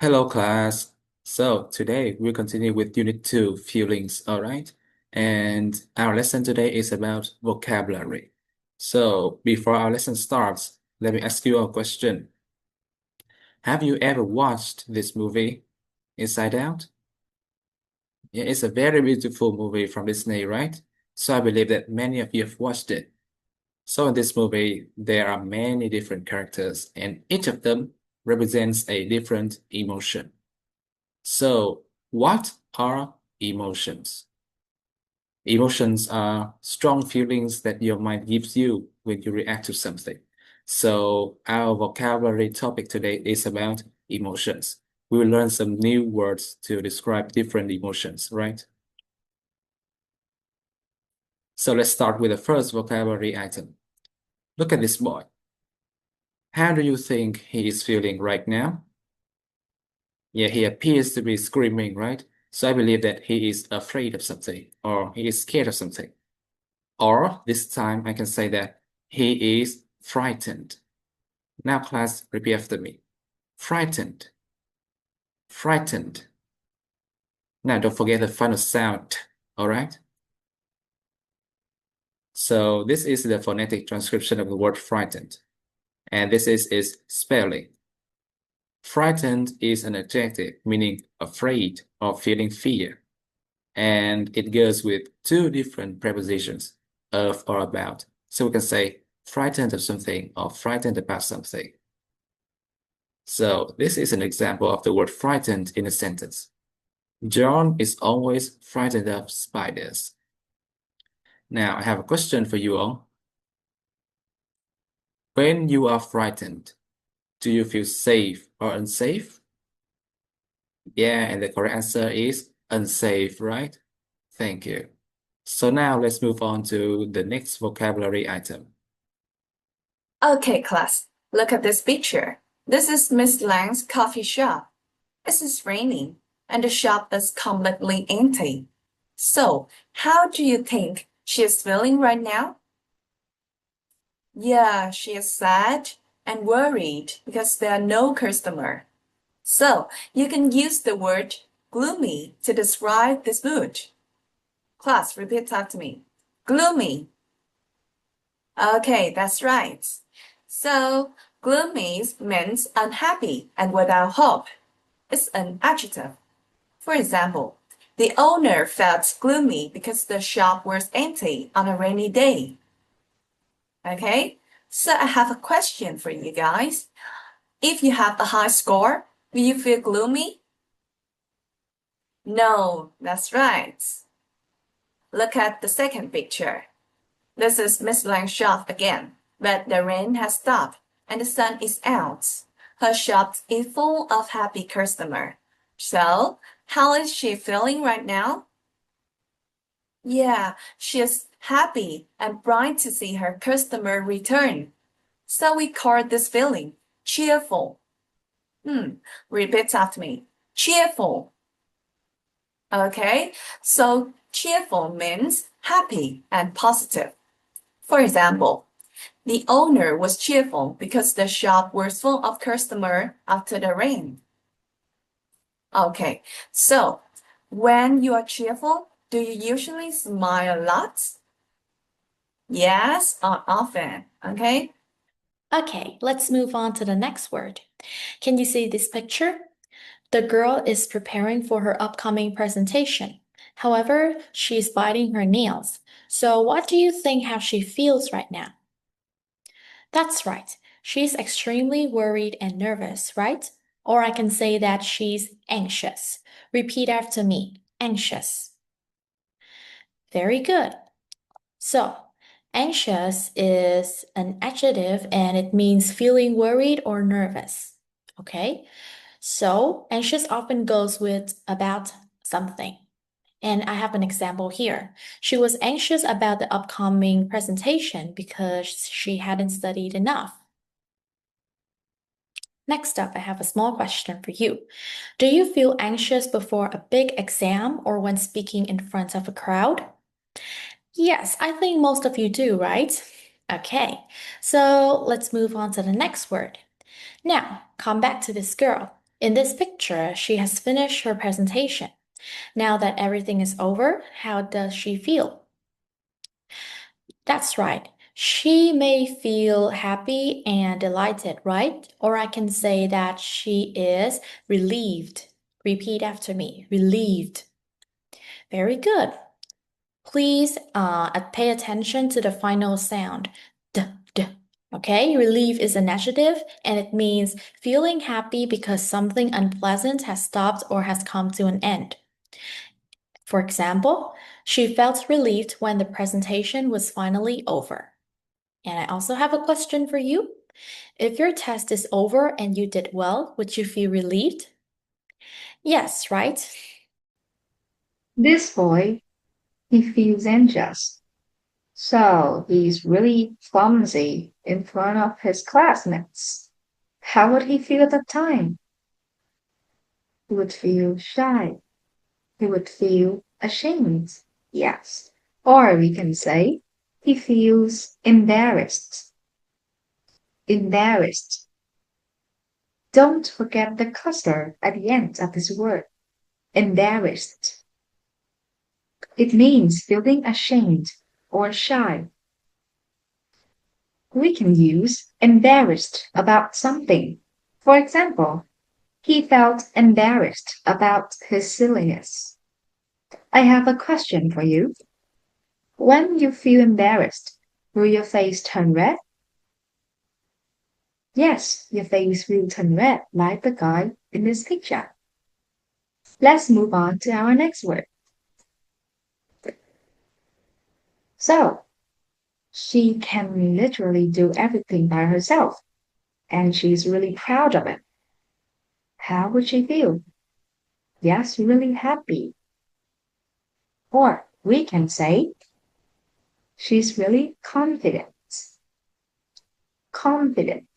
Hello, class. So today we'll continue with Unit 2, feelings, all right? And our lesson today is about vocabulary. So before our lesson starts, let me ask you a question. Have you ever watched this movie, Inside Out? Yeah, it's a very beautiful movie from Disney, right? So I believe that many of you have watched it. So in this movie, there are many different characters, and each of them represents a different emotion. So, what are emotions? Emotions are strong feelings that your mind gives you when you react to something. So, our vocabulary topic today is about emotions. We will learn some new words to describe different emotions, right? So, let's start with the first vocabulary item. Look at this boy. How do you think he is feeling right now? Yeah, he appears to be screaming, right? So I believe that he is afraid of something or he is scared of something. Or this time I can say that he is frightened. Now, class, repeat after me. Frightened. Frightened. Now, don't forget the final sound. All right? So this is the phonetic transcription of the word frightened. And this is its spelling. Frightened is an adjective meaning afraid or feeling fear. And it goes with two different prepositions, of or about. So we can say frightened of something or frightened about something. So this is an example of the word frightened in a sentence. John is always frightened of spiders. Now I have a question for you all. When you are frightened, do you feel safe or unsafe? Yeah, and the correct answer is unsafe, right? Thank you. So now let's move on to the next vocabulary item. Okay, class, look at this picture. This is Miss Lang's coffee shop. It is raining, and the shop is completely empty. So, how do you think she is feeling right now? Yeah, she is sad and worried because there are no customer. So, you can use the word gloomy to describe this mood. Class, repeat after me. Gloomy. Okay, that's right. So, gloomy means unhappy and without hope. It's an adjective. For example, the owner felt gloomy because the shop was empty on a rainy day. Okay, so I have a question for you guys. If you have a high score, will you feel gloomy? No, that's right. Look at the second picture. This is Miss Lang's shop again, but the rain has stopped and the sun is out. Her shop is full of happy customers. So, how is she feeling right now? Yeah, she is happy and bright to see her customer return. So we call this feeling cheerful. Repeat after me. Cheerful. Okay, so cheerful means happy and positive. For example, the owner was cheerful because the shop was full of customers after the rain. Okay, so when you are cheerful, do you usually smile a lot? Yes, or often, okay? Okay, let's move on to the next word. Can you see this picture? The girl is preparing for her upcoming presentation. However, she's biting her nails. So what do you think how she feels right now? That's right. She's extremely worried and nervous, right? Or I can say that she's anxious. Repeat after me. Anxious. Very good. So, anxious is an adjective and it means feeling worried or nervous. Okay? So, anxious often goes with about something. And I have an example here. She was anxious about the upcoming presentation because she hadn't studied enough. Next up, I have a small question for you. Do you feel anxious before a big exam or when speaking in front of a crowd? Yes, I think most of you do, right? Okay, so let's move on to the next word. Now, come back to this girl. In this picture, she has finished her presentation. Now that everything is over, how does she feel? That's right. She may feel happy and delighted, right? Or I can say that she is relieved. Repeat after me. Relieved. Very good. Please pay attention to the final sound. D, d. Okay, relief is an adjective and it means feeling happy because something unpleasant has stopped or has come to an end. For example, she felt relieved when the presentation was finally over. And I also have a question for you. If your test is over and you did well, would you feel relieved? Yes, right? This boy, he feels anxious. So he's really clumsy in front of his classmates. How would he feel at that time? He would feel shy. He would feel ashamed. Yes. Or we can say he feels embarrassed. Embarrassed. Don't forget the cluster at the end of this word. Embarrassed. It means feeling ashamed or shy. We can use embarrassed about something. For example, he felt embarrassed about his silliness. I have a question for you. When you feel embarrassed, will your face turn red? Yes, your face will turn red like the guy in this picture. Let's move on to our next word. So, she can literally do everything by herself, and she's really proud of it. How would she feel? Yes, really happy. Or we can say, she's really confident. Confident.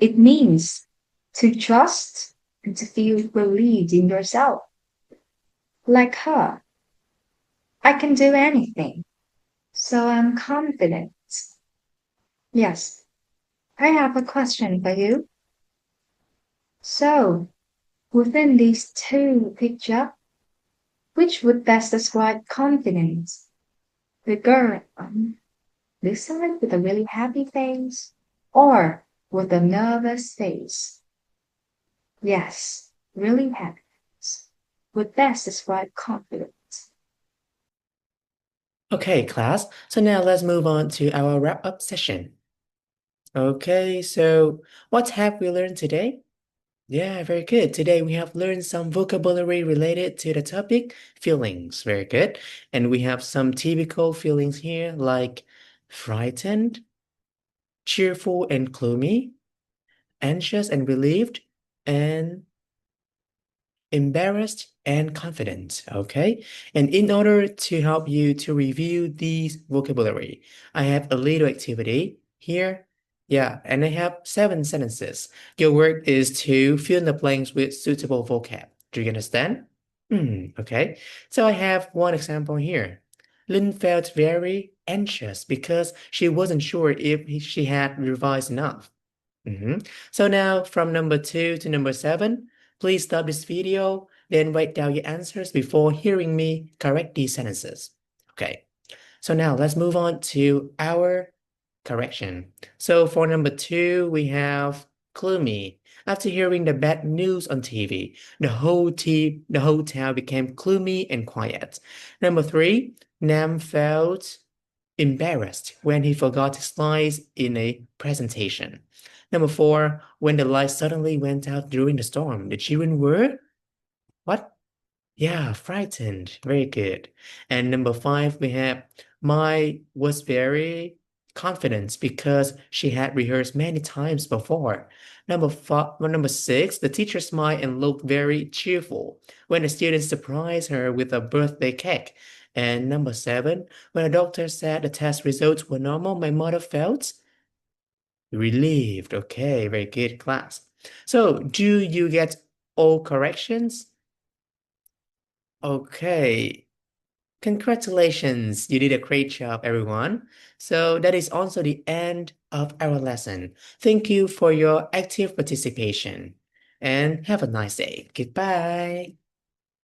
It means to trust and to feel relieved in yourself. Like her. I can do anything, so I'm confident. Yes, I have a question for you. So, within these two pictures, which would best describe confidence? The girl on this side with a really happy face, or with a nervous face? Yes, really happy face would best describe confidence. Okay, class. So now let's move on to our wrap-up session. Okay, so what have we learned today? Yeah, very good. Today we have learned some vocabulary related to the topic feelings. Very good. And we have some typical feelings here like frightened, cheerful and gloomy, anxious and relieved, and embarrassed and confident. Okay. And in order to help you to review these vocabulary, I have a little activity here. Yeah, and I have 7 sentences. Your work is to fill in the blanks with suitable vocab. Do you understand? Okay. So I have one example here. Lynn felt very anxious because she wasn't sure if she had revised enough. So now from number 2 to number 7, please stop this video, then write down your answers before hearing me correct these sentences. Okay, so now let's move on to our correction. So for number 2, we have gloomy. After hearing the bad news on TV, the whole town became gloomy and quiet. Number 3, Nam felt embarrassed when he forgot his slides in a presentation. Number 4, when the lights suddenly went out during the storm, the children were what? Yeah, frightened. Very good. And number 5, we have Mai was very confident because she had rehearsed many times before. Number 6, the teacher smiled and looked very cheerful when the students surprised her with a birthday cake. And number 7, when the doctor said the test results were normal, my mother felt relieved. Okay, very good, class. So, do you get all corrections? Okay. Congratulations, you did a great job, everyone. So that is also the end of our lesson. Thank you for your active participation. and have a nice day. Goodbye.